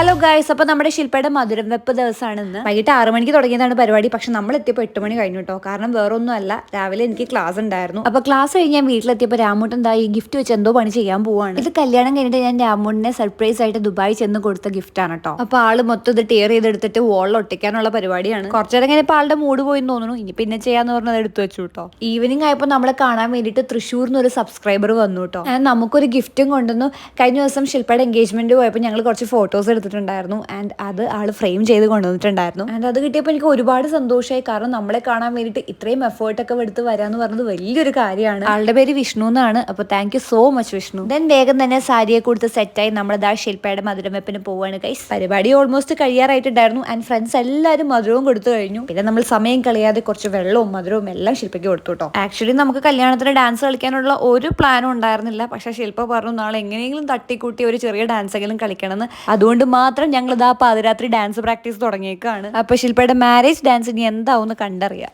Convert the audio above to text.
Hello guys, അപ്പോൾ നമ്മുടെ ശില്പയുടെ മധുരം വെപ്പ് ദിവസമാണ് ഇന്ന്. വൈകിട്ട് 6 മണിക്ക് തുടങ്ങിയതാണ് പരിപാടി. പക്ഷെ നമ്മൾ എത്തിയപ്പോൾ 8 മണി കഴിഞ്ഞു കേട്ടോ. കാരണം വേറൊന്നും അല്ല, രാവിലെ എനിക്ക് ക്ലാസ് ഉണ്ടായിരുന്നു. അപ്പോൾ ക്ലാസ് കഴിഞ്ഞ് ഞാൻ വീട്ടിലെത്തിയപ്പോൾ രാമൂട്ടൻ ഈ ഗിഫ്റ്റ് വെച്ച് എന്തോ പണി ചെയ്യാൻ പോവാണ്. ഇത് കല്യാണം കഴിഞ്ഞിട്ട് ഞാൻ രാമൂട്ടിനെ സർപ്രൈസ് ആയിട്ട് ദുബായി ചെന്ന് കൊടുത്ത ഗിഫ്റ്റ് ആണ് കേട്ടോ. അപ്പോൾ ആള് മൊത്തം ഇത് ടിയർ ചെയ്തെടുത്തിട്ട് വോളിൽ ഒട്ടിക്കാനുള്ള പരിപാടിയാണ്. കുറച്ചേരം കഴിഞ്ഞ ആളുടെ മൂഡ് പോയി തോന്നുന്നു. ഇനി പിന്നെ ചെയ്യാന്ന് പറഞ്ഞത് എടുത്തു വെച്ചു കേട്ടോ. ഈവനിങ് ആയപ്പോൾ നമ്മളെ കാണാൻ വേണ്ടിയിട്ട് തൃശ്ശൂർന്ന് ഒരു സബ്സ്ക്രൈബർ വന്നു കേട്ടോ. നമുക്കൊരു ഗിഫ്റ്റും കൊണ്ടുവന്നു. കഴിഞ്ഞ ദിവസം ശില്പയുടെ എൻഗേജ്മെന്റ് പോയപ്പോൾ ഞങ്ങൾ കുറച്ച് ഫോട്ടോസ് എടുത്തിട്ടുണ്ടായിരുന്നു. ആൻഡ് അത് ആള് ഫ്രെയിം ചെയ്ത് കൊണ്ടുവന്നിട്ടുണ്ടായിരുന്നു. ആൻഡ് അത് കിട്ടിയപ്പോൾ എനിക്ക് ഒരുപാട് സന്തോഷമായി. കാരണം നമ്മളെ കാണാൻ വേണ്ടിയിട്ട് ഇത്രയും എഫേർട്ടൊക്കെ എടുത്ത് വരാന്ന് പറഞ്ഞത് വലിയൊരു കാര്യമാണ്. ആളുടെ പേര് വിഷ്ണു എന്നാണ്. അപ്പോൾ thank you so much Vishnu. Then വേഗം തന്നെ സാരിയെ കൊടുത്ത് സെറ്റായി നമ്മളതാ ശില്പയുടെ മധുരം വെപ്പിന് പോവാണ് ഗൈസ്. പരിപാടി ഓൾമോസ്റ്റ് കഴിയാറായിട്ടുണ്ടായിരുന്നു. ആൻഡ് ഫ്രണ്ട്സ് എല്ലാവരും മധുരവും കൊടുത്തു കഴിഞ്ഞു. പിന്നെ നമ്മൾ സമയം കളയാതെ കുറച്ച് വെള്ളവും മധുരവും എല്ലാം ശില്പയ്ക്ക് കൊടുത്തു കേട്ടോ. ആക്ച്വലി നമുക്ക് കല്യാണത്തിന് ഡാൻസ് കളിക്കാനുള്ള ഒരു പ്ലാനും ഉണ്ടായിരുന്നില്ല. പക്ഷെ ശില്പ പറഞ്ഞു നാളെ എങ്ങനെയെങ്കിലും തട്ടിക്കൂട്ടി ഒരു ചെറിയ ഡാൻസ് എങ്കിലും കളിക്കണമെന്ന്. അതുകൊണ്ട് മാത്രം ഞങ്ങൾ ഇതാ പാതിരാത്രി ഡാൻസ് പ്രാക്ടീസ് തുടങ്ങിയേക്കാണ്. അപ്പൊ ശില്പയുടെ മാരേജ് ഡാൻസ് ഇനി എന്താവും കണ്ടറിയാം.